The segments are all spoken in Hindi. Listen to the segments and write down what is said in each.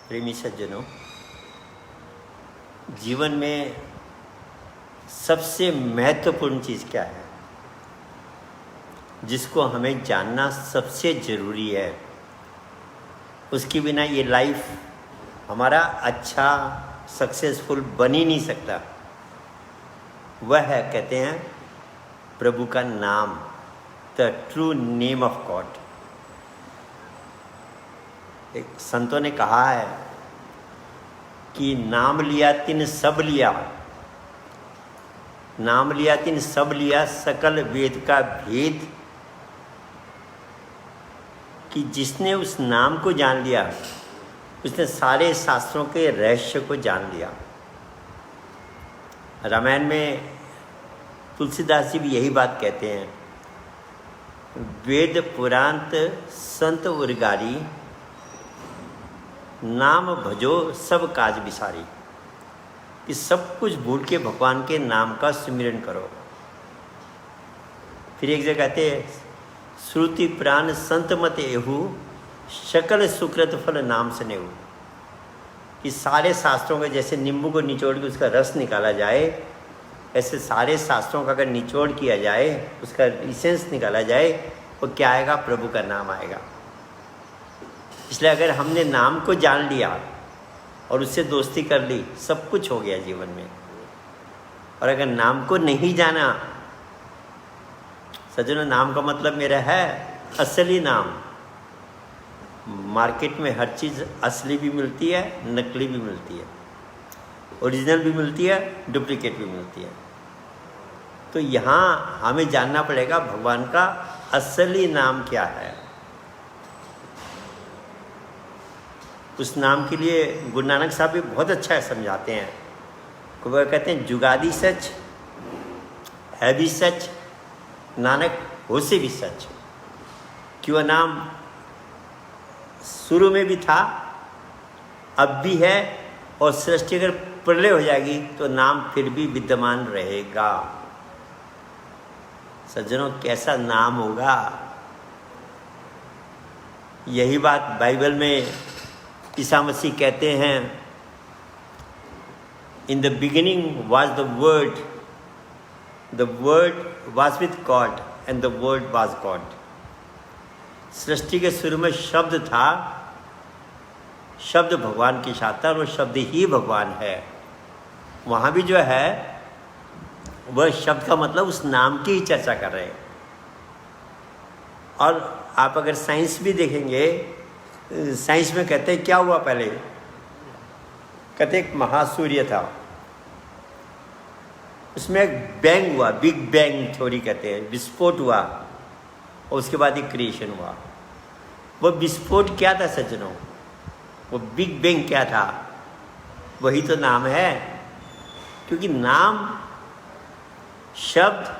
प्रेमी सज्जनों, जीवन में सबसे महत्वपूर्ण चीज़ क्या है जिसको हमें जानना सबसे ज़रूरी है। उसके बिना ये लाइफ हमारा अच्छा सक्सेसफुल बन ही नहीं सकता। वह है, कहते हैं, प्रभु का नाम, the true name of God. एक संतों ने कहा है कि नाम लिया तिन सब लिया, नाम लिया तिन सब लिया, सकल वेद का भेद। कि जिसने उस नाम को जान लिया उसने सारे शास्त्रों के रहस्य को जान लिया। रामायण में तुलसीदास जी भी यही बात कहते हैं, वेद पुराण संत उर्गारी, नाम भजो सब काज बिसारी। कि सब कुछ भूल के भगवान के नाम का सुमिरन करो। फिर एक जगह कहते हैं, श्रुति प्राण संत मत एहू, सकल सुकृत फल नाम स्नेहू। कि सारे शास्त्रों के जैसे नींबू को निचोड़ के उसका रस निकाला जाए, ऐसे सारे शास्त्रों का अगर निचोड़ किया जाए, उसका इसेंस निकाला जाए, वो क्या आएगा? प्रभु का नाम आएगा। इसलिए अगर हमने नाम को जान लिया और उससे दोस्ती कर ली, सब कुछ हो गया जीवन में। और अगर नाम को नहीं जाना, सज्जनों, नाम का मतलब मेरा है असली नाम। मार्केट में हर चीज़ असली भी मिलती है, नकली भी मिलती है, ओरिजिनल भी मिलती है, डुप्लीकेट भी मिलती है। तो यहाँ हमें जानना पड़ेगा भगवान का असली नाम क्या है। उस नाम के लिए गुरु नानक साहब भी बहुत अच्छा समझाते हैं। वो कहते हैं, जुगादी सच है भी सच, नानक हो से भी सच। कि वह नाम शुरू में भी था, अब भी है, और सृष्टि अगर प्रलय हो जाएगी तो नाम फिर भी विद्यमान रहेगा। सज्जनों, कैसा नाम होगा? यही बात बाइबल में ईसा मसीह कहते हैं, in the beginning was the word was with God and the word was God. सृष्टि के शुरू में शब्द था, शब्द भगवान के साथ था, और वो शब्द ही भगवान है। वहाँ भी जो है वह शब्द का मतलब उस नाम की ही चर्चा कर रहे हैं। और आप अगर साइंस भी देखेंगे, साइंस में कहते हैं क्या हुआ पहले? कहते एक महासूर्य था, उसमें एक बैंग हुआ, बिग बैंग थ्योरी कहते हैं, विस्फोट हुआ, और उसके बाद एक क्रिएशन हुआ। वो विस्फोट क्या था सज्जनों? वो बिग बैंग क्या था? वही तो नाम है। क्योंकि नाम, शब्द,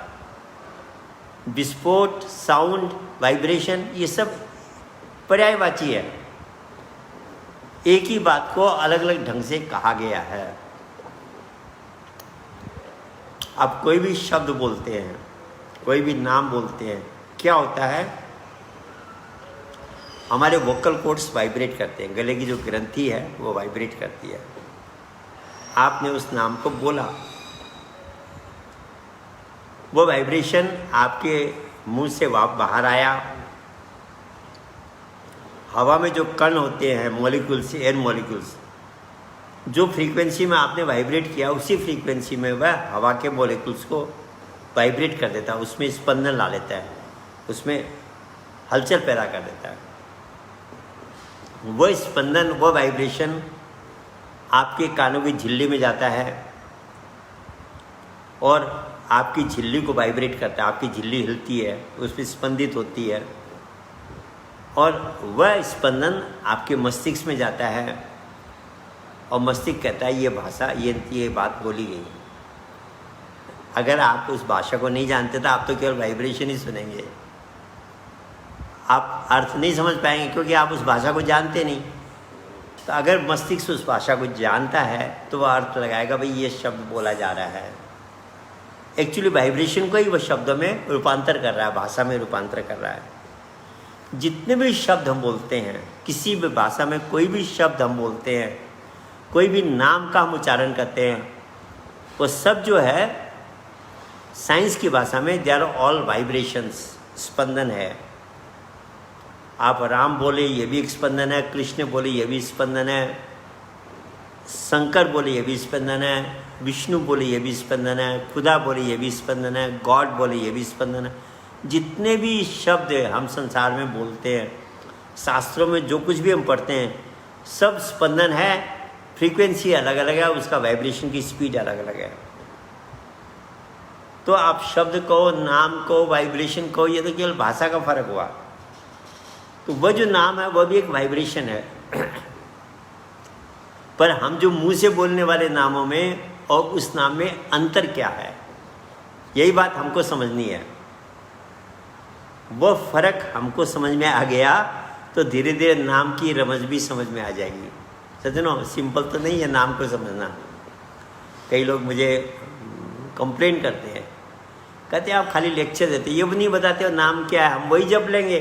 विस्फोट, साउंड, वाइब्रेशन, ये सब पर्यायवाची है। एक ही बात को अलग अलग ढंग से कहा गया है। आप कोई भी शब्द बोलते हैं, कोई भी नाम बोलते हैं, क्या होता है? हमारे वोकल कॉर्ड्स वाइब्रेट करते हैं, गले की जो ग्रंथि है वो वाइब्रेट करती है। आपने उस नाम को बोला, वो वाइब्रेशन आपके मुंह से बाहर आया। हवा में जो कण होते हैं, मॉलिक्यूल्स, एयर मॉलिक्यूल्स, जो फ्रीक्वेंसी में आपने वाइब्रेट किया, उसी फ्रीक्वेंसी में वह हवा के मॉलिक्यूल्स को वाइब्रेट कर देता है, उसमें स्पंदन ला लेता है, उसमें हलचल पैदा कर देता है। वह स्पंदन, वह वाइब्रेशन आपके कानों की झिल्ली में जाता है और आपकी झिल्ली को वाइब्रेट करता है। आपकी झिल्ली हिलती है, उसमें स्पंदित होती है, और वह स्पंदन आपके मस्तिष्क में जाता है, और मस्तिष्क कहता है ये भाषा, ये बात बोली गई। अगर आप उस भाषा को नहीं जानते तो आप तो केवल वाइब्रेशन ही सुनेंगे, आप अर्थ नहीं समझ पाएंगे, क्योंकि आप उस भाषा को जानते नहीं। तो अगर मस्तिष्क उस भाषा को जानता है तो वह अर्थ लगाएगा, भाई ये शब्द बोला जा रहा है। एक्चुअली वाइब्रेशन को ही वह शब्दों में रूपांतर कर रहा है, भाषा में रूपांतर कर रहा है। जितने भी शब्द हम बोलते हैं, किसी भी भाषा में कोई भी शब्द हम बोलते हैं, कोई भी नाम का हम उच्चारण करते हैं, वो सब जो है साइंस की भाषा में दे आर ऑल वाइब्रेशंस, स्पंदन है। आप राम बोले ये भी एक स्पंदन है, कृष्ण बोले ये भी स्पंदन है, शंकर बोले ये भी स्पंदन है, विष्णु बोले ये भी स्पंदन है, खुदा बोले ये भी स्पंदन है, गॉड बोले ये भी स्पंदन है। जितने भी शब्द हम संसार में बोलते हैं, शास्त्रों में जो कुछ भी हम पढ़ते हैं, सब स्पंदन है। फ्रीक्वेंसी अलग अलग है, उसका वाइब्रेशन की स्पीड अलग अलग है। तो आप शब्द को, नाम को, वाइब्रेशन को, ये तो केवल भाषा का फर्क हुआ। तो वह जो नाम है वह भी एक वाइब्रेशन है। पर हम जो मुंह से बोलने वाले नामों में और उस नाम में अंतर क्या है, यही बात हमको समझनी है। वह फर्क हमको समझ में आ गया तो धीरे धीरे नाम की रमज भी समझ में आ जाएगी। सज्जनों, सिंपल तो नहीं है नाम को समझना। कई लोग मुझे कंप्लेंट करते हैं, कहते हैं आप खाली लेक्चर देते, ये भी नहीं बताते हो नाम क्या है, हम वही जप लेंगे।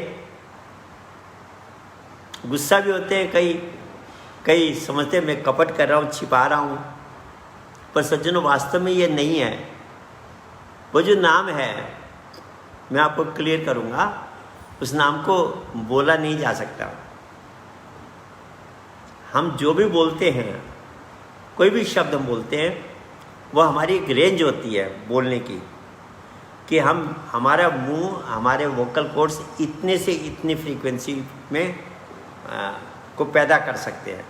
गुस्सा भी होते हैं कई समझते हैं मैं कपट कर रहा हूँ, छिपा रहा हूँ। पर सज्जनों, वास्तव में ये नहीं है। वो जो नाम है, मैं आपको क्लियर करूँगा, उस नाम को बोला नहीं जा सकता। हम जो भी बोलते हैं, कोई भी शब्द हम बोलते हैं, वह हमारी एक रेंज होती है बोलने की, कि हमारा मुंह, हमारे वोकल कॉर्ड्स इतने से इतनी फ्रीक्वेंसी में को पैदा कर सकते हैं।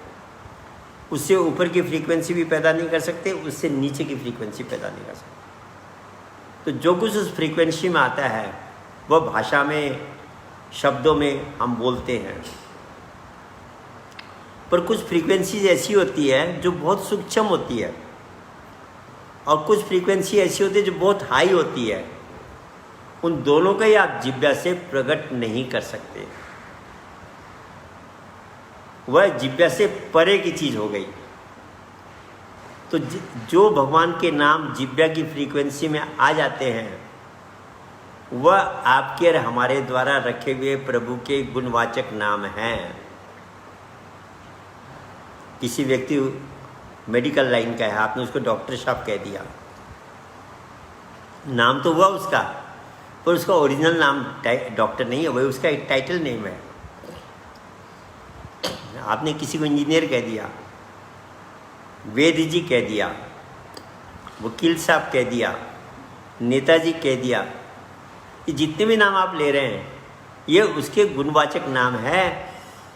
उससे ऊपर की फ्रीक्वेंसी भी पैदा नहीं कर सकते, उससे नीचे की फ्रीक्वेंसी पैदा नहीं कर सकते। तो जो कुछ उस फ्रीक्वेंसी में आता है वह भाषा में, शब्दों में हम बोलते हैं। पर कुछ फ्रीक्वेंसीज ऐसी होती है जो बहुत सूक्ष्म होती है, और कुछ फ्रीक्वेंसी ऐसी होती है जो बहुत हाई होती है। उन दोनों का ही आप जिह्वा से प्रकट नहीं कर सकते। वह जिह्वा से परे की चीज हो गई। तो जो भगवान के नाम जिह्वा की फ्रीक्वेंसी में आ जाते हैं, वह आपके और हमारे द्वारा रखे हुए प्रभु के गुणवाचक नाम हैं। किसी व्यक्ति मेडिकल लाइन का है, आपने उसको डॉक्टर साहब कह दिया, नाम तो हुआ उसका, पर उसका ओरिजिनल नाम डॉक्टर नहीं है, वही उसका एक टाइटल नेम है। आपने किसी को इंजीनियर कह दिया, वेद जी कह दिया, वकील साहब कह दिया, नेताजी कह दिया, ये जितने भी नाम आप ले रहे हैं, ये उसके गुणवाचक नाम है।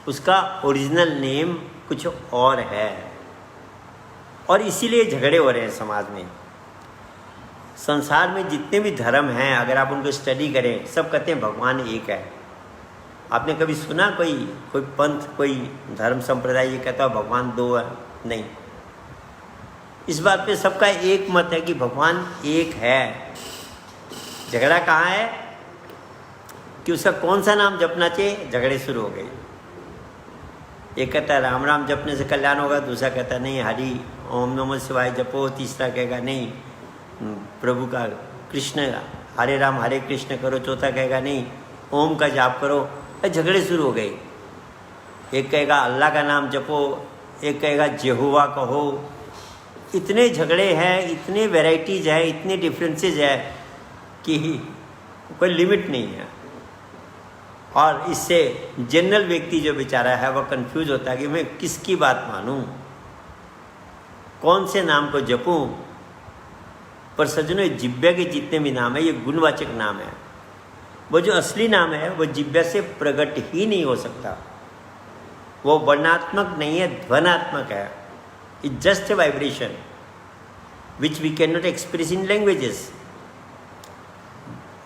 उसका ओरिजिनल नेम कुछ और है। और इसीलिए झगड़े हो रहे हैं समाज में। संसार में जितने भी धर्म हैं, अगर आप उनको स्टडी करें, सब कहते हैं भगवान एक है। आपने कभी सुना कोई पंथ, कोई धर्म संप्रदाय ये कहता है भगवान दो है? नहीं। इस बात पे सबका एक मत है कि भगवान एक है। झगड़ा कहाँ है कि उसका कौन सा नाम जपना चाहिए, झगड़े शुरू हो गए। एक कहता है राम राम जपने से कल्याण होगा, दूसरा कहता है नहीं हरि ओम नमः शिवाय जपो, तीसरा कहेगा नहीं प्रभु का कृष्ण हरे राम हरे कृष्ण करो, चौथा कहेगा नहीं ओम का जाप करो। झगड़े शुरू हो गए। एक कहेगा अल्लाह का नाम जपो, एक कहेगा यहोवा कहो। इतने झगड़े हैं, इतने वैरायटीज हैं, इतने डिफरेंसेस है कि कोई लिमिट नहीं है। और इससे जनरल व्यक्ति जो बेचारा है वह कंफ्यूज होता है कि मैं किसकी बात मानूं, कौन से नाम को जपूं। पर सज्जनों, जिह्वा के जितने भी नाम है ये गुणवाचक नाम है। वो जो असली नाम है वो जिह्वा से प्रकट ही नहीं हो सकता। वो वर्णात्मक नहीं है, ध्वनात्मक है। It just a vibration which we can not express in languages.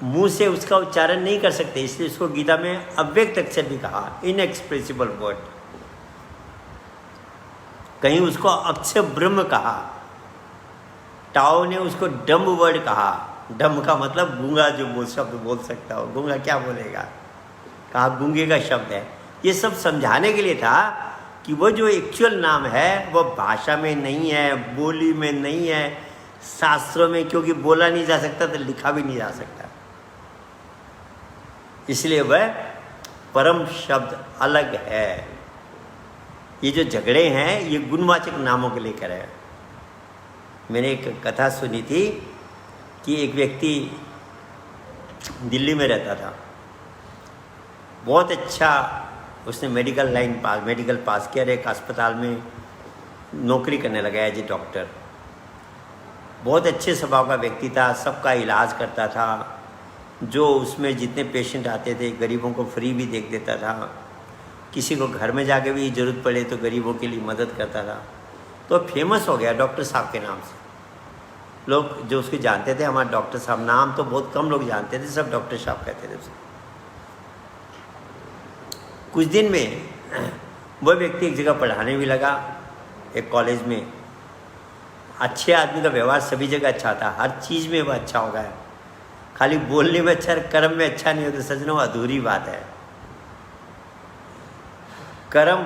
मुंह से उसका उच्चारण नहीं कर सकते, इसलिए उसको गीता में अव्यक्त अक्षर भी कहा, इनएक्सप्रेसिबल वर्ड। कहीं उसको अक्षर ब्रह्म कहा। टाओ ने उसको डम्ब वर्ड कहा। डम्ब का मतलब गूंगा, जो शब्द बोल सकता हो। गूंगा क्या बोलेगा, कहा गूंगे का शब्द है। ये सब समझाने के लिए था कि वो जो एक्चुअल नाम है वह भाषा में नहीं है, बोली में नहीं है, शास्त्रों में, क्योंकि बोला नहीं जा सकता तो लिखा भी नहीं जा सकता। इसलिए वह परम शब्द अलग है। ये जो झगड़े हैं ये गुणवाचक नामों के लेकर है। मैंने एक कथा सुनी थी कि एक व्यक्ति दिल्ली में रहता था, बहुत अच्छा उसने मेडिकल पास किया, एक अस्पताल में नौकरी करने लगा एज ए डॉक्टर। बहुत अच्छे स्वभाव का व्यक्ति था, सबका इलाज करता था, जो उसमें जितने पेशेंट आते थे गरीबों को फ्री भी देख देता था, किसी को घर में जाके भी ज़रूरत पड़े तो गरीबों के लिए मदद करता था। तो फेमस हो गया डॉक्टर साहब के नाम से। लोग जो उसको जानते थे, हमारे डॉक्टर साहब, नाम तो बहुत कम लोग जानते थे, सब डॉक्टर साहब कहते थे उसको। कुछ दिन में वह व्यक्ति एक जगह पढ़ाने भी लगा, एक कॉलेज में। अच्छे आदमी का व्यवहार सभी जगह अच्छा था, हर चीज़ में वह अच्छा हो गया, खाली बोलने में अच्छा, कर्म में अच्छा नहीं हो तो सजनों अधूरी बात है। कर्म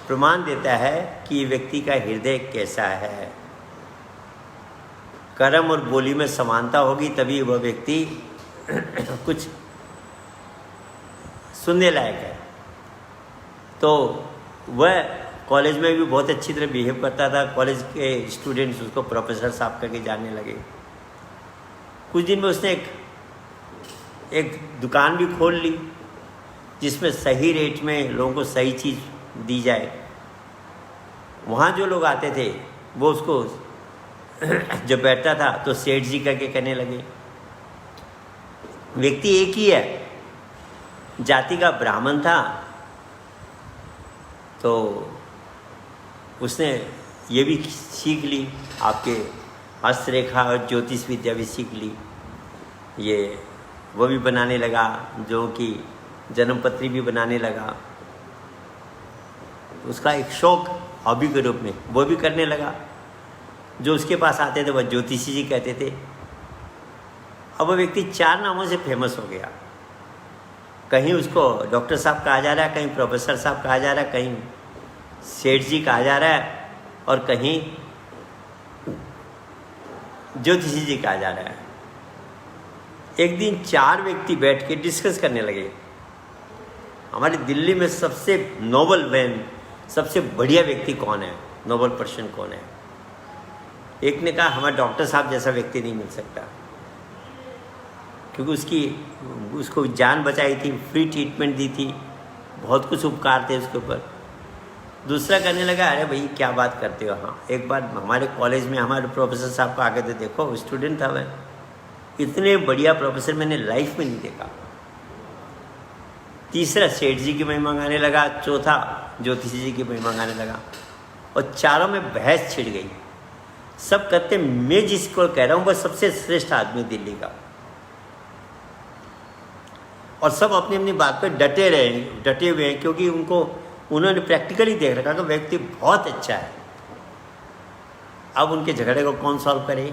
प्रमाण देता है कि व्यक्ति का हृदय कैसा है। कर्म और बोली में समानता होगी तभी वह व्यक्ति कुछ सुनने लायक है। तो वह कॉलेज में भी बहुत अच्छी तरह बिहेव करता था, कॉलेज के स्टूडेंट्स उसको प्रोफेसर साहब करके जानने लगे। कुछ दिन में उसने एक दुकान भी खोल ली जिसमें सही रेट में लोगों को सही चीज़ दी जाए। वहाँ जो लोग आते थे वो उसको जब बैठता था तो सेठ जी करके कहने लगे। व्यक्ति एक ही है, जाति का ब्राह्मण था, तो उसने ये भी सीख ली, आपके हस्तरेखा और ज्योतिष विद्या भी सीख ली। ये वो भी बनाने लगा, जो कि जन्मपत्री भी बनाने लगा। उसका एक शौक हॉबी के रूप में वो भी करने लगा। जो उसके पास आते थे वह ज्योतिषी जी कहते थे। अब वो व्यक्ति 4 नामों से फेमस हो गया। कहीं उसको डॉक्टर साहब कहा जा रहा है, कहीं प्रोफेसर साहब कहा जा रहा है, कहीं सेठ जी कहा जा रहा है और कहीं ज्योतिषी जी कहा जा रहा है। एक दिन 4 व्यक्ति बैठ के डिस्कस करने लगे, हमारी दिल्ली में सबसे नोबल मैन, सबसे बढ़िया व्यक्ति कौन है, नोबल पर्सन कौन है। एक ने कहा हमारे डॉक्टर साहब जैसा व्यक्ति नहीं मिल सकता, क्योंकि उसको जान बचाई थी, फ्री ट्रीटमेंट दी थी, बहुत कुछ उपकार थे उसके ऊपर। दूसरा कहने लगा अरे भाई क्या बात करते हो, हाँ एक बार हमारे कॉलेज में हमारे प्रोफेसर साहब को आके तो देखो, स्टूडेंट था मैं, इतने बढ़िया प्रोफेसर मैंने लाइफ में नहीं देखा। तीसरा सेठ जी की महिमा गाने लगा, चौथा ज्योतिषी जी की महिमा गाने लगा, और चारों में बहस छिड़ गई। सब कहते मैं जिसको कह रहा हूँ वह सबसे श्रेष्ठ आदमी दिल्ली का, और सब अपनी अपनी बात पे डटे हुए हैं, क्योंकि उन्होंने प्रैक्टिकली देख रखा कि व्यक्ति बहुत अच्छा है। अब उनके झगड़े को कौन सॉल्व करे।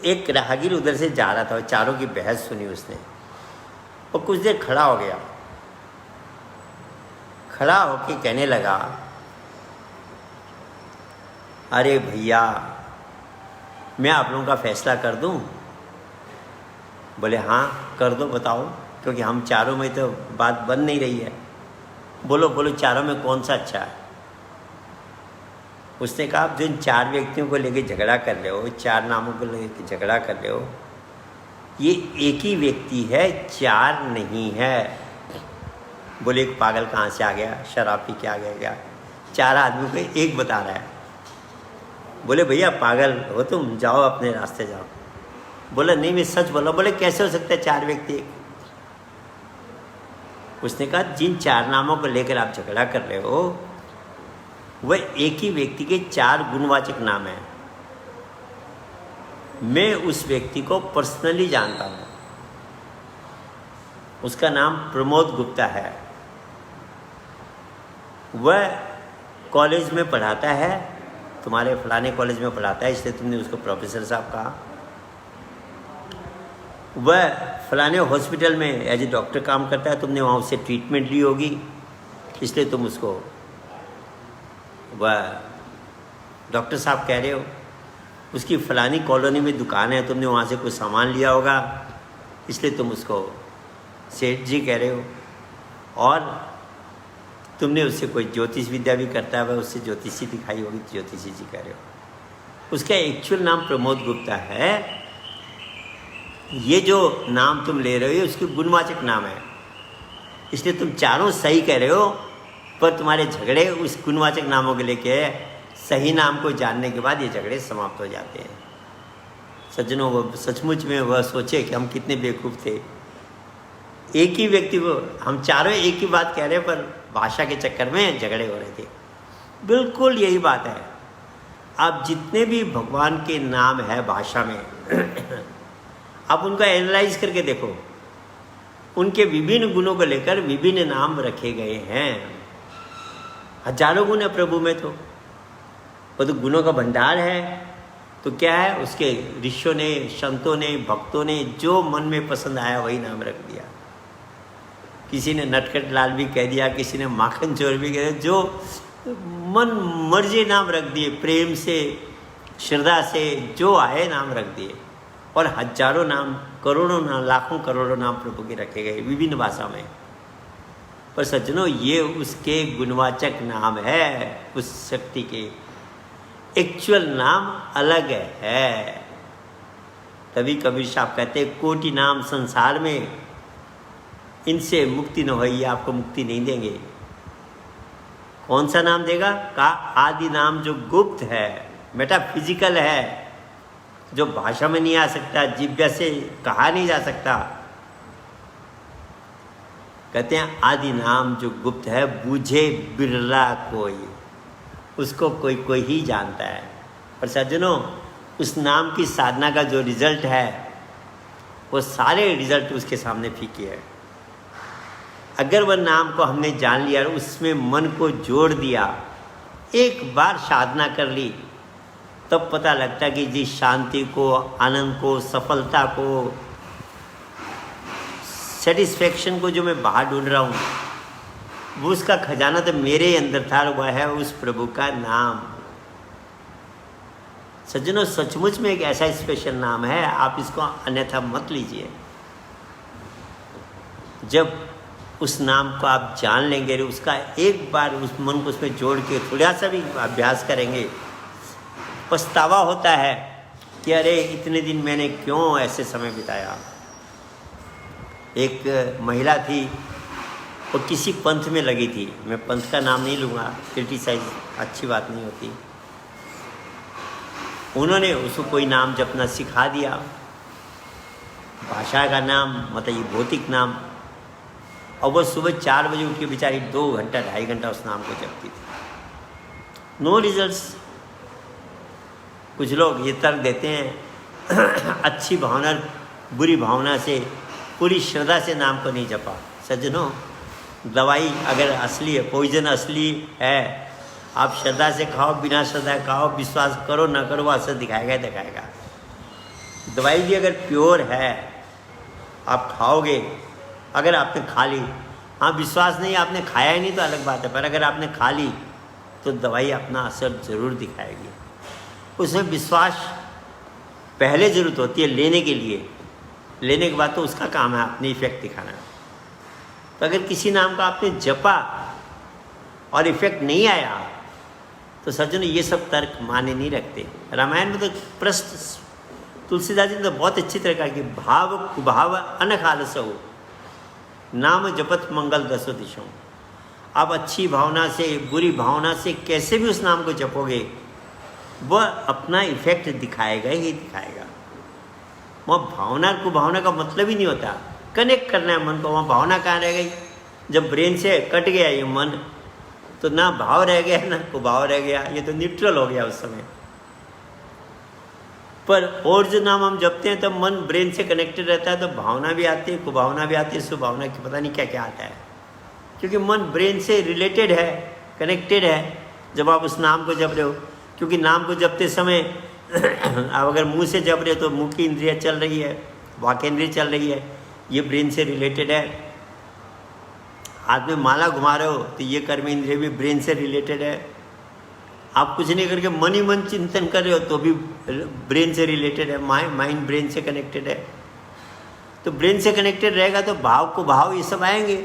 एक राहगीर उधर से जा रहा था, चारों की बहस सुनी उसने, और कुछ देर खड़ा हो गया। खड़ा होके कहने लगा अरे भैया मैं आप लोगों का फैसला कर दूं। बोले हाँ कर दो, बताओ, क्योंकि हम चारों में तो बात बन नहीं रही है। बोलो चारों में कौन सा अच्छा है। उसने कहा आप जिन 4 व्यक्तियों को लेके झगड़ा कर रहे हो, 4 नामों को लेके झगड़ा कर रहे हो, ये एक ही व्यक्ति है, 4 नहीं है। बोले एक पागल कहाँ से आ गया, शराब पी के आ गया क्या, 4 आदमियों को एक बता रहा है। बोले भैया पागल हो तुम, जाओ अपने रास्ते जाओ। बोला नहीं मैं सच बोला। बोले कैसे हो सकता है 4 व्यक्ति एक। उसने कहा जिन 4 नामों को लेकर आप झगड़ा कर रहे हो वह एक ही व्यक्ति के 4 गुणवाचक नाम हैं। मैं उस व्यक्ति को पर्सनली जानता हूँ, उसका नाम प्रमोद गुप्ता है। वह कॉलेज में पढ़ाता है, तुम्हारे फलाने कॉलेज में पढ़ाता है, इसलिए तुमने उसको प्रोफेसर साहब कहा। वह फलाने हॉस्पिटल में एज ए डॉक्टर काम करता है, तुमने वहाँ उससे ट्रीटमेंट ली होगी, इसलिए तुम उसको वह डॉक्टर साहब कह रहे हो। उसकी फलानी कॉलोनी में दुकान है, तुमने वहाँ से कुछ सामान लिया होगा, इसलिए तुम उसको सेठ जी कह रहे हो। और तुमने उससे कोई ज्योतिष विद्या भी करता है, उससे ज्योतिषी दिखाई होगी, ज्योतिषी जी कह रहे हो। उसका एक्चुअल नाम प्रमोद गुप्ता है। ये जो नाम तुम ले रहे हो उसके गुणवाचक नाम है, इसलिए तुम चारों सही कह रहे हो, पर तुम्हारे झगड़े उस गुणवाचक नामों के लेके सही नाम को जानने के बाद ये झगड़े समाप्त हो जाते हैं। सज्जनों, वो सचमुच में वह सोचे कि हम कितने बेवकूफ़ थे। एक ही व्यक्ति को हम चारों एक ही बात कह रहे हैं, पर भाषा के चक्कर में झगड़े हो रहे थे। बिल्कुल यही बात है। आप जितने भी भगवान के नाम है भाषा में आप उनका एनालाइज करके देखो, उनके विभिन्न गुणों को लेकर विभिन्न नाम रखे गए हैं। हजारों गुण है प्रभु में, तो वो तो गुणों का भंडार है। तो क्या है, उसके ऋषियों ने, संतों ने, भक्तों ने जो मन में पसंद आया वही नाम रख दिया। किसी ने नटखट लाल भी कह दिया, किसी ने माखन चोर भी कह दिया, जो मन मर्जी नाम रख दिए, प्रेम से, श्रद्धा से जो आए नाम रख दिए। और हजारों नाम, करोड़ों नाम, लाखों करोड़ों नाम प्रभु के रखे गए विभिन्न भाषा में। पर सज्जनों, ये उसके गुणवाचक नाम है, उस शक्ति के एक्चुअल नाम अलग है। तभी कबीर साहब कहते हैं, कोटि नाम संसार में, इनसे मुक्ति न होई, आपको मुक्ति नहीं देंगे। कौन सा नाम देगा? का आदि नाम जो गुप्त है, मेटाफिजिकल है, जो भाषा में नहीं आ सकता, जिह्वा से कहा नहीं जा सकता। कहते हैं आदि नाम जो गुप्त है, बूझे बिरला कोई, उसको कोई कोई ही जानता है। और सज्जनों, उस नाम की साधना का जो रिजल्ट है, वो सारे रिजल्ट उसके सामने फीके है। अगर वह नाम को हमने जान लिया और उसमें मन को जोड़ दिया, एक बार साधना कर ली, तब पता लगता है कि जिस शांति को, आनंद को, सफलता को, सेटिस्फेक्शन को जो मैं बाहर ढूंढ रहा हूँ, वो उसका खजाना तो मेरे अंदर था, वह है उस प्रभु का नाम। सज्जनों, सचमुच में एक ऐसा स्पेशल नाम है, आप इसको अन्यथा मत लीजिए। जब उस नाम को आप जान लेंगे, उसका एक बार उस मन को उसमें जोड़ के थोड़ा सा भी अभ्यास करेंगे, पछतावा होता है कि अरे इतने दिन मैंने क्यों ऐसे समय बिताया। एक महिला थी, वो किसी पंथ में लगी थी, मैं पंथ का नाम नहीं लूँगा, क्रिटिसाइज अच्छी बात नहीं होती। उन्होंने उसको कोई नाम जपना सिखा दिया, भाषा का नाम, मतलब ये भौतिक नाम। और वो सुबह 4 बजे उठ के बेचारी 2 घंटा 2.5 घंटा उस नाम को जपती थी। No results. कुछ लोग ये तर्क देते हैं अच्छी भावना, बुरी भावना से, पूरी श्रद्धा से नाम को नहीं जपा। सज्जनों, दवाई अगर असली है, पॉइजन असली है, आप श्रद्धा से खाओ, बिना श्रद्धा खाओ, विश्वास करो ना करो, वो असर दिखाएगा ही दिखाएगा। दवाई भी अगर प्योर है, आप खाओगे, अगर आपने खा ली, हाँ विश्वास नहीं, आपने खाया ही नहीं तो अलग बात है, पर अगर आपने खा ली तो दवाई अपना असर ज़रूर दिखाएगी। उसमें विश्वास पहले ज़रूरत होती है लेने के लिए, लेने के बाद तो उसका काम है अपनी इफेक्ट दिखाना। तो अगर किसी नाम का आपने जपा और इफेक्ट नहीं आया, तो सज्जनों ये सब तर्क माने नहीं रखते। रामायण में तो प्रश्न तुलसीदास जी ने तो बहुत अच्छी तरह कहा कि भाव कुभाव अनखालसो नाम जपत मंगल दसो दिशों। आप अच्छी भावना से, बुरी भावना से कैसे भी उस नाम को जपोगे, वह अपना इफेक्ट दिखाएगा ही दिखाएगा। वह भावना को, भावना का मतलब ही नहीं होता कनेक्ट करना है मन को। वहाँ भावना कहाँ रह गई? जब ब्रेन से कट गया ये मन, तो ना भाव रह गया ना कुभाव रह गया, ये तो न्यूट्रल हो गया उस समय। पर और जो नाम हम जपते हैं तब मन ब्रेन से कनेक्टेड रहता है, तो भावना भी आती है, कुभावना भी आती है, सुभावना की पता नहीं क्या क्या आता है, क्योंकि मन ब्रेन से रिलेटेड है, कनेक्टेड है जब आप उस नाम को जप रहे हो। क्योंकि नाम को जपते समय आप अगर मुंह से जप रहे हो तो मुंह की इंद्रिया चल रही है, वाक इंद्रिय चल रही है, ये ब्रेन से रिलेटेड है। हाथ में माला घुमा रहे हो तो ये कर्म इंद्रिय भी ब्रेन से रिलेटेड है। आप कुछ नहीं करके मन ही मन चिंतन कर रहे हो तो भी ब्रेन से रिलेटेड है, माइंड ब्रेन से कनेक्टेड है। तो ब्रेन से कनेक्टेड रहेगा तो भाव को भाव ये सब आएंगे।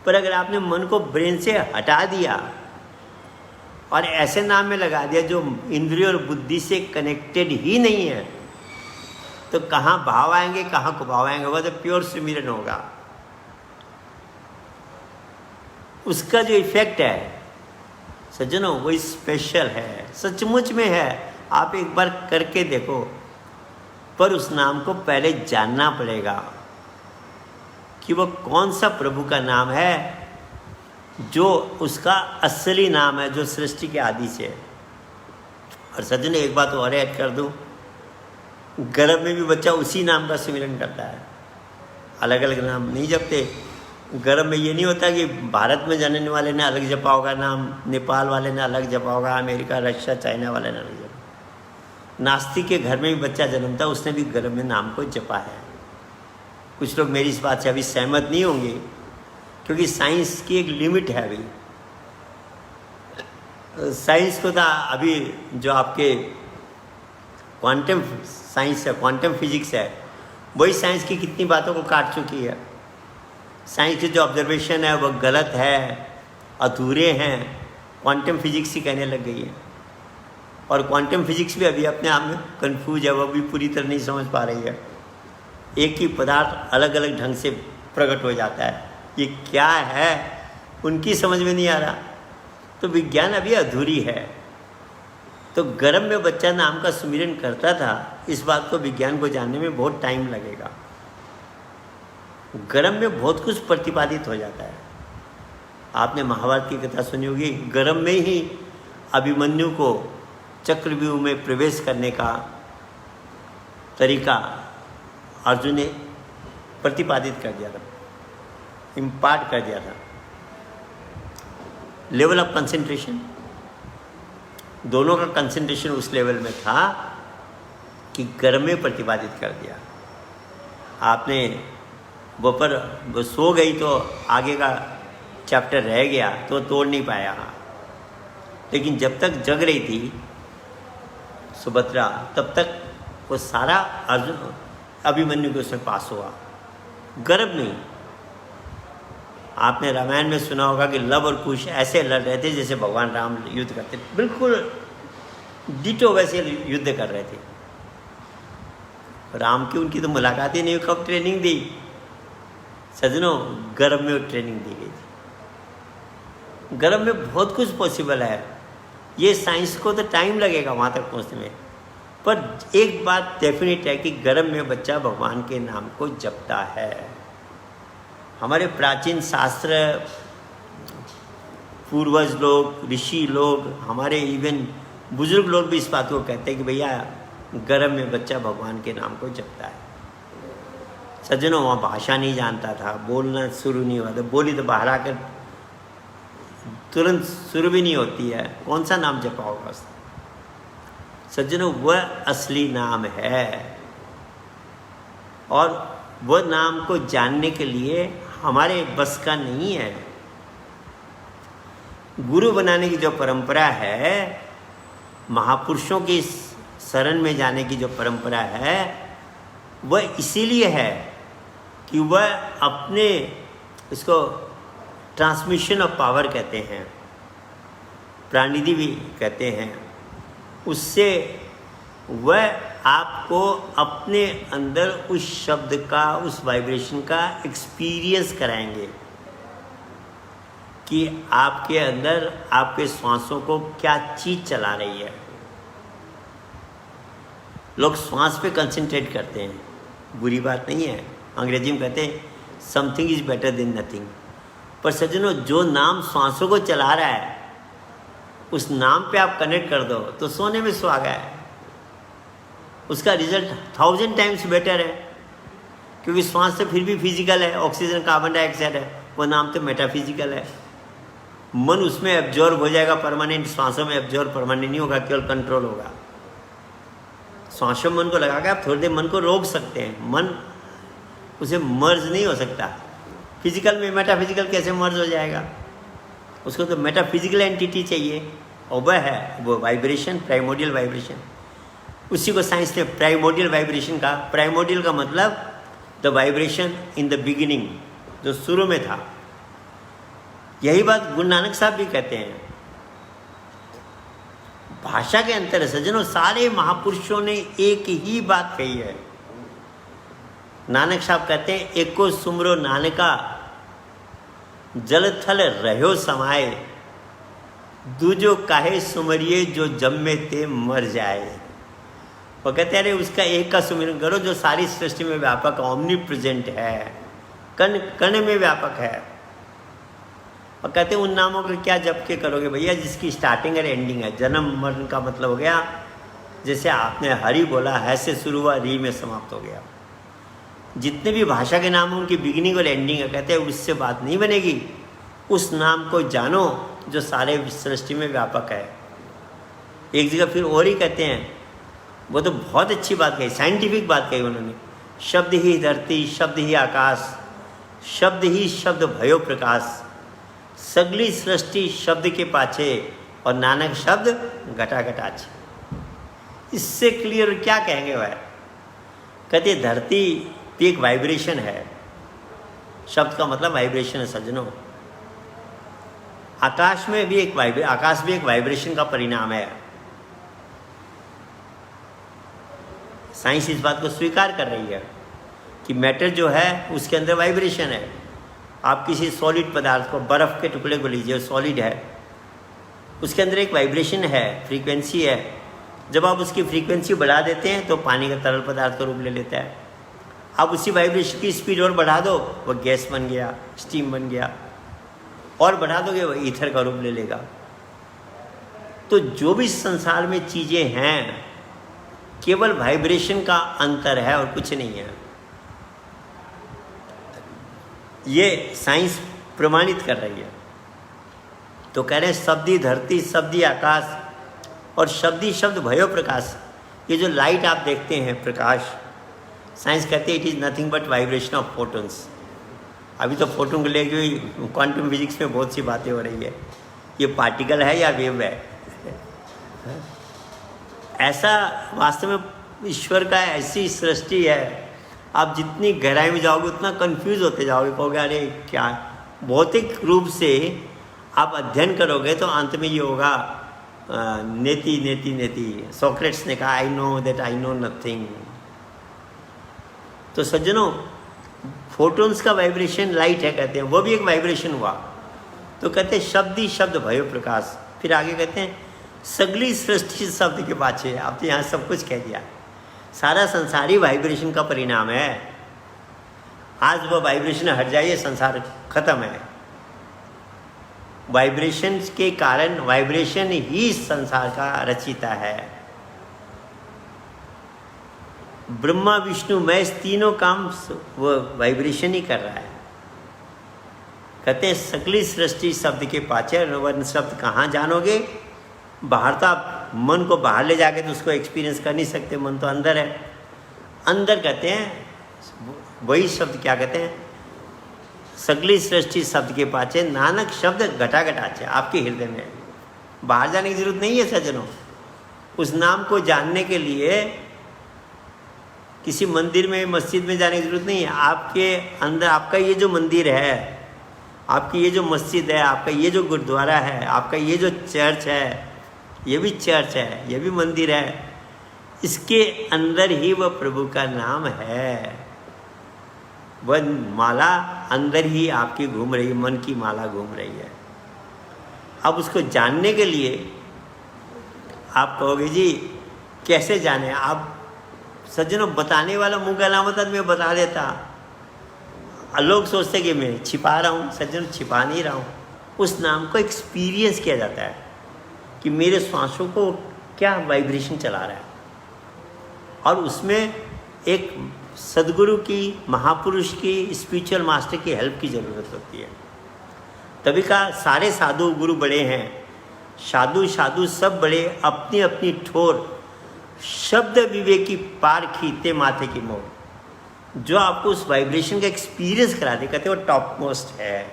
पर अगर आपने मन को ब्रेन से हटा दिया और ऐसे नाम में लगा दिया जो इंद्रिय और बुद्धि से कनेक्टेड ही नहीं है, तो कहाँ भाव आएंगे, कहाँ कुभाव आएंगे? वह तो प्योर सुमिरन होगा। उसका जो इफेक्ट है सज्जनों वो स्पेशल है, सचमुच में है। आप एक बार करके देखो, पर उस नाम को पहले जानना पड़ेगा कि वो कौन सा प्रभु का नाम है, जो उसका असली नाम है, जो सृष्टि के आदि से है। और सज्जनों एक बात और ऐड कर दूं, गर्भ में भी बच्चा उसी नाम का सुमिरन करता है, अलग अलग नाम नहीं जपते। गर्भ में ये नहीं होता कि भारत में जानने वाले ने अलग जपा होगा नाम, नेपाल वाले ने अलग जपा होगा, अमेरिका, रशिया, चाइना वाले ने अलग जपा। नास्तिक के घर में भी बच्चा जन्मता, उसने भी गर्भ में नाम को जपा है। कुछ लोग मेरी इस बात से अभी सहमत नहीं होंगे, क्योंकि साइंस की एक लिमिट है। अभी साइंस को था, अभी जो आपके क्वांटम साइंस है, क्वांटम फिजिक्स है, वही साइंस की कितनी बातों को काट चुकी है। साइंस के जो ऑब्जर्वेशन है वो गलत है, अधूरे हैं, क्वांटम फिजिक्स ही कहने लग गई है। और क्वांटम फिजिक्स भी अभी अपने आप में कंफ्यूज है, वो भी पूरी तरह नहीं समझ पा रही है। एक ही पदार्थ अलग अलग ढंग से प्रकट हो जाता है, ये क्या है उनकी समझ में नहीं आ रहा। तो विज्ञान अभी अधूरी है। तो गर्भ में बच्चा नाम का सुमिरन करता था, इस बात को विज्ञान को जानने में बहुत टाइम लगेगा। गर्भ में बहुत कुछ प्रतिपादित हो जाता है। आपने महाभारत की कथा सुनी होगी, गर्भ में ही अभिमन्यु को चक्रव्यूह में प्रवेश करने का तरीका अर्जुन ने प्रतिपादित कर दिया था, इम्पार्ट कर दिया था। लेवल ऑफ कंसंट्रेशन, दोनों का कंसंट्रेशन उस लेवल में था कि गर्भ में प्रतिपादित कर दिया। आपने वो पर वो सो गई तो आगे का चैप्टर रह गया तो तोड़ नहीं पाया। लेकिन जब तक जग रही थी सुभद्रा, तब तक वो सारा अर्जुन अभिमन्यु को उसमें पास हुआ, गर्भ नहीं। आपने रामायण में सुना होगा कि लव और कुश ऐसे लड़ रहे थे जैसे भगवान राम युद्ध करते, बिल्कुल डिटो वैसे युद्ध कर रहे थे। राम की उनकी तो मुलाकात ही नहीं, कब ट्रेनिंग दी सजनों? गर्भ में ट्रेनिंग दी गई थी। गर्भ में बहुत कुछ पॉसिबल है। ये साइंस को तो टाइम लगेगा वहाँ तक पहुँचने में, पर एक बात डेफिनेट है कि गर्भ में बच्चा भगवान के नाम को जपता है। हमारे प्राचीन शास्त्र, पूर्वज लोग, ऋषि लोग, हमारे इवन बुजुर्ग लोग भी इस बात को कहते हैं कि भैया गर्भ में बच्चा भगवान के नाम को जपता है। सज्जनों वहाँ भाषा नहीं जानता था, बोलना शुरू नहीं हुआ था, बोली तो बाहर आकर तुरंत शुरू भी नहीं होती है, कौन सा नाम जपा होगा उसने? सज्जनों वह असली नाम है, और वह नाम को जानने के लिए हमारे बस का नहीं है। गुरु बनाने की जो परंपरा है, महापुरुषों की शरण में जाने की जो परंपरा है, वह इसीलिए है कि वह अपने, इसको ट्रांसमिशन ऑफ पावर कहते हैं, प्राणनिधि भी कहते हैं, उससे वह आपको अपने अंदर उस शब्द का, उस वाइब्रेशन का एक्सपीरियंस कराएंगे कि आपके अंदर आपके श्वासों को क्या चीज़ चला रही है। लोग श्वास पे कंसंट्रेट करते हैं, बुरी बात नहीं है, अंग्रेजी में कहते हैं something is better than nothing. पर सज्जनों जो नाम श्वासों को चला रहा है, उस नाम पे आप कनेक्ट कर दो तो सोने में सुहागा है, उसका रिजल्ट 1000 टाइम्स बेटर है। क्योंकि श्वास तो फिर भी फिजिकल है, ऑक्सीजन कार्बन डाइऑक्साइड है, वो नाम तो मेटाफिजिकल है। मन उसमें एब्जॉर्ब हो जाएगा परमानेंट, श्वासों में एब्जॉर्ब परमानेंट नहीं होगा, केवल कंट्रोल होगा। श्वासों मन को लगा के आप थोड़ी देर मन को रोक सकते हैं, मन उसे मर्ज नहीं हो सकता। फिजिकल में मेटाफिजिकल कैसे मर्ज हो जाएगा? उसको तो मेटाफिजिकल एंटिटी चाहिए, और वह है वो वाइब्रेशन, प्राइमोडियल वाइब्रेशन। उसी को साइंस ने प्राइमोडियल वाइब्रेशन का, प्राइमोडियल का मतलब the vibration in the beginning, जो शुरू में था। यही बात गुरु नानक साहब भी कहते हैं। भाषा के अंतर है सज्जनों, सारे महापुरुषों ने एक ही बात कही है। नानक साहब कहते हैं, एको सुमरो नानका जल थल रहो समाए, दूजो काहे सुमरिए जो जम्मे ते मर जाए। वो कहते हैं अरे उसका एक का सुमिरन करो जो सारी सृष्टि में व्यापक, ओमनी प्रेजेंट है, कण कण में व्यापक है। और कहते हैं उन नामों को क्या जप के करोगे भैया जिसकी स्टार्टिंग और एंडिंग है। जन्म मरण का मतलब हो गया, जैसे आपने हरि बोला, है से शुरू हुआ, री में समाप्त हो गया। जितने भी भाषा के नाम हैं उनकी बिगिनिंग और एंडिंग है। कहते हैं उससे बात नहीं बनेगी, उस नाम को जानो जो सारे सृष्टि में व्यापक है। एक जगह फिर और ही कहते हैं, वो तो बहुत अच्छी बात कही, साइंटिफिक बात कही उन्होंने, शब्द ही धरती, शब्द ही आकाश, शब्द ही शब्द भयो प्रकाश, सगली सृष्टि शब्द के पाछे और नानक शब्द घटा घटाचे। इससे क्लियर क्या कहेंगे वह? कहते धरती भी एक वाइब्रेशन है, शब्द का मतलब वाइब्रेशन है सज्जनों। आकाश में भी आकाश भी एक वाइब्रेशन का परिणाम है। साइंस इस बात को स्वीकार कर रही है कि मैटर जो है उसके अंदर वाइब्रेशन है। आप किसी सॉलिड पदार्थ को, बर्फ़ के टुकड़े को लीजिए, सॉलिड है, उसके अंदर एक वाइब्रेशन है, फ्रीक्वेंसी है। जब आप उसकी फ्रीक्वेंसी बढ़ा देते हैं तो पानी का तरल पदार्थ का रूप ले लेता है। आप उसी वाइब्रेशन की स्पीड और बढ़ा दो, वो गैस बन गया, स्टीम बन गया, और बढ़ा दोगे वो ईथर का रूप ले लेगा। तो जो भी संसार में चीज़ें हैं केवल वाइब्रेशन का अंतर है और कुछ नहीं है। ये साइंस प्रमाणित कर रही है। तो कह रहे हैं शब्दी धरती, शब्दी आकाश और शब्दी शब्द भयो प्रकाश। ये जो लाइट आप देखते हैं प्रकाश, साइंस कहती है it is nothing but vibration of photons. अभी तो फोटोन को लेके क्वांटम फिजिक्स में बहुत सी बातें हो रही है, ये पार्टिकल है या वेव है। ऐसा वास्तव में ईश्वर का ऐसी सृष्टि है, आप जितनी गहराई में जाओगे उतना कंफ्यूज होते जाओगे, कहोगे अरे क्या। भौतिक रूप से आप अध्ययन करोगे तो अंत में ये होगा नेति नेति नेति। सोक्रेट्स ने कहा I know that I know nothing. तो सज्जनों, फोटोन्स का वाइब्रेशन लाइट है कहते हैं, वो भी एक वाइब्रेशन हुआ। तो कहते हैं शब्द ही शब्द भयो प्रकाश। फिर आगे कहते हैं सगली सृष्टि शब्द के पाछे। आप तो यहाँ सब कुछ कह दिया, सारा संसार ही वाइब्रेशन का परिणाम है। आज वो वाइब्रेशन हट जाइए, संसार खत्म है। वाइब्रेशन के कारण, वाइब्रेशन ही संसार का रचिता है। ब्रह्मा विष्णु महेश तीनों काम वो वाइब्रेशन ही कर रहा है। कहते हैं सकली सृष्टि शब्द के पाछे। वर्ण शब्द कहाँ जानोगे? बाहर तो आप मन को बाहर ले जाके तो उसको एक्सपीरियंस कर नहीं सकते, मन तो अंदर है। अंदर कहते हैं वही शब्द क्या कहते हैं, सगली सृष्टि शब्द के पाछे नानक शब्द घटा घटाचे। आपके हृदय में, बाहर जाने की जरूरत नहीं है सज्जनों। उस नाम को जानने के लिए किसी मंदिर में, मस्जिद में जाने की जरूरत नहीं है। आपके अंदर, आपका ये जो मंदिर है, आपकी ये जो मस्जिद है, आपका ये जो गुरुद्वारा है, आपका ये जो चर्च है, ये भी चर्च है, ये भी मंदिर है, इसके अंदर ही वह प्रभु का नाम है। वह माला अंदर ही आपकी घूम रही है, मन की माला घूम रही है। अब उसको जानने के लिए आप कहोगे जी कैसे जाने? आप सज्जनों, बताने वाला मुँह का नाम होता मैं बता देता। लोग सोचते कि मैं छिपा रहा हूँ, सज्जनों छिपा नहीं रहा हूँ। उस नाम को एक्सपीरियंस किया जाता है कि मेरे श्वासों को क्या वाइब्रेशन चला रहा है, और उसमें एक सदगुरु की, महापुरुष की, स्पिरिचुअल मास्टर की हेल्प की ज़रूरत होती है। तभी का सारे साधु गुरु बड़े हैं, साधु साधु सब बड़े, अपनी अपनी ठोर शब्द विवेकी पार खींचते माथे की मोड़। जो आपको उस वाइब्रेशन का एक्सपीरियंस कराते, कहते वो टॉप मोस्ट है,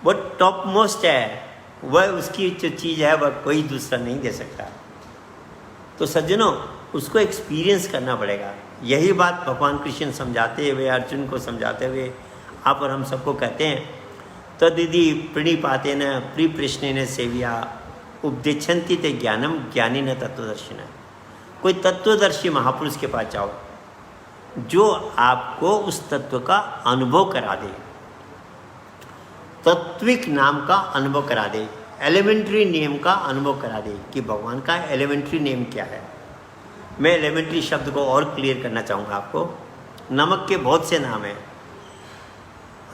वो टॉप मोस्ट है। वह उसकी जो चीज़ है वह कोई दूसरा नहीं दे सकता। तो सज्जनों, उसको एक्सपीरियंस करना पड़ेगा। यही बात भगवान कृष्ण समझाते हुए, अर्जुन को समझाते हुए आप और हम सबको कहते हैं तदिति प्रणिपातेन प्रिप्रश्नेन सेव्या उपदेक्षन्ति ते ज्ञानम ज्ञानिन तत्वदर्शिन। कोई तत्वदर्शी महापुरुष के पास जाओ जो आपको उस तत्व का अनुभव करा दे, तत्विक नाम का अनुभव करा दे, एलिमेंट्री नेम का अनुभव करा दे कि भगवान का एलिमेंट्री नेम क्या है। मैं एलिमेंट्री शब्द को और क्लियर करना चाहूँगा आपको। नमक के बहुत से नाम हैं,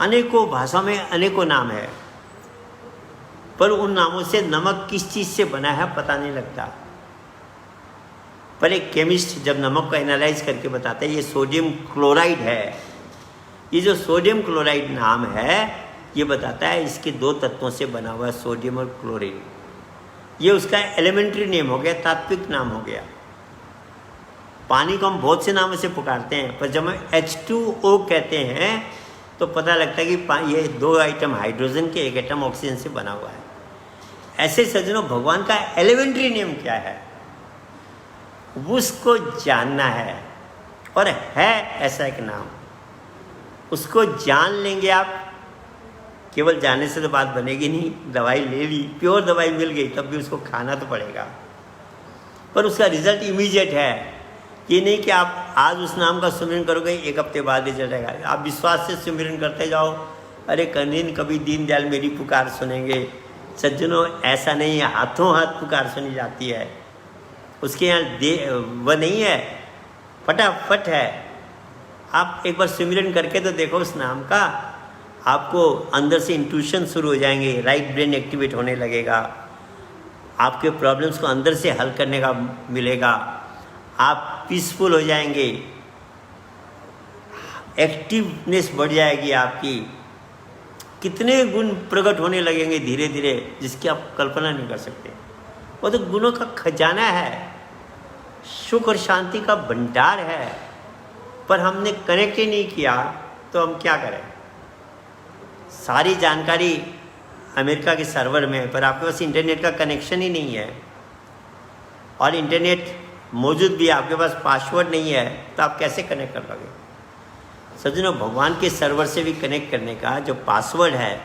अनेकों भाषा में अनेकों नाम है, पर उन नामों से नमक किस चीज़ से बना है पता नहीं लगता। पर एक केमिस्ट जब नमक को एनालाइज करके बताता है ये सोडियम क्लोराइड है, ये जो सोडियम क्लोराइड नाम है ये बताता है इसके 2 तत्वों से बना हुआ है, सोडियम और क्लोरीन। ये उसका एलिमेंट्री नेम हो गया, तात्विक नाम हो गया। पानी को हम बहुत से नामों से पुकारते हैं, पर जब हम H2O कहते हैं तो पता लगता है कि ये 2 आइटम हाइड्रोजन के, 1 आइटम ऑक्सीजन से बना हुआ है। ऐसे सज्जनों, भगवान का एलिमेंट्री नेम क्या है उसको जानना है, और है ऐसा एक नाम, उसको जान लेंगे आप। केवल जानने से तो बात बनेगी नहीं, दवाई ले ली, प्योर दवाई मिल गई, तब भी उसको खाना तो पड़ेगा, पर उसका रिजल्ट इमीडिएट है। ये नहीं कि आप आज उस नाम का सुमिरन करोगे 1 हफ्ते बाद रिजल्ट आएगा। आप विश्वास से सुमिरन करते जाओ, अरे कभी दीनदयाल मेरी पुकार सुनेंगे। सज्जनों, ऐसा नहीं है, हाथों हाथ पुकार सुनी जाती है। उसके यहाँ वह नहीं है, फटाफट है। आप एक बार सुमिरन करके तो देखो उस नाम का, आपको अंदर से इंट्यूशन शुरू हो जाएंगे, राइट ब्रेन एक्टिवेट होने लगेगा, आपके प्रॉब्लम्स को अंदर से हल करने का मिलेगा, आप पीसफुल हो जाएंगे, एक्टिवनेस बढ़ जाएगी आपकी, कितने गुण प्रकट होने लगेंगे धीरे धीरे जिसकी आप कल्पना नहीं कर सकते। वो तो गुणों का खजाना है, सुख और शांति का भंडार है, पर हमने कनेक्ट ही नहीं किया तो हम क्या करें। सारी जानकारी अमेरिका के सर्वर में है, पर आपके पास इंटरनेट का कनेक्शन ही नहीं है, और इंटरनेट मौजूद भी आपके पास पासवर्ड नहीं है, तो आप कैसे कनेक्ट कर पाओगे। सज्जनों, भगवान के सर्वर से भी कनेक्ट करने का जो पासवर्ड है,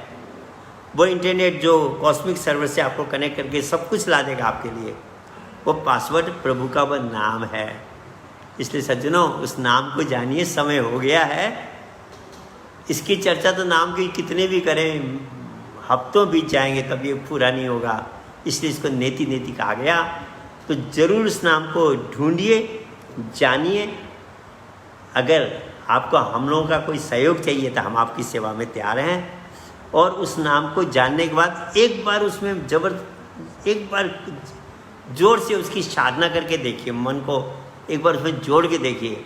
वो इंटरनेट जो कॉस्मिक सर्वर से आपको कनेक्ट करके सब कुछ ला देगा आपके लिए, वो पासवर्ड प्रभु का वह नाम है। इसलिए सज्जनों, उस नाम को जानिए, समय हो गया है। इसकी चर्चा तो नाम की कितने भी करें, हफ्तों बीत जाएंगे तब ये पूरा नहीं होगा। इसलिए इसको नेति नेति कहा गया। तो जरूर उस नाम को ढूंढिए, जानिए। अगर आपको हम लोगों का कोई सहयोग चाहिए तो हम आपकी सेवा में तैयार हैं। और उस नाम को जानने के बाद एक बार उसमें एक बार जोर से उसकी साधना करके देखिए, मन को एक बार उसमें जोड़ के देखिए।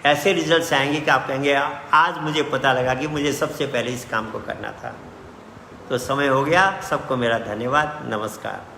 ऐसे रिजल्ट्स आएंगे कि आप कहेंगे आज मुझे पता लगा कि मुझे सबसे पहले इस काम को करना था। तो समय हो गया। सबको मेरा धन्यवाद, नमस्कार।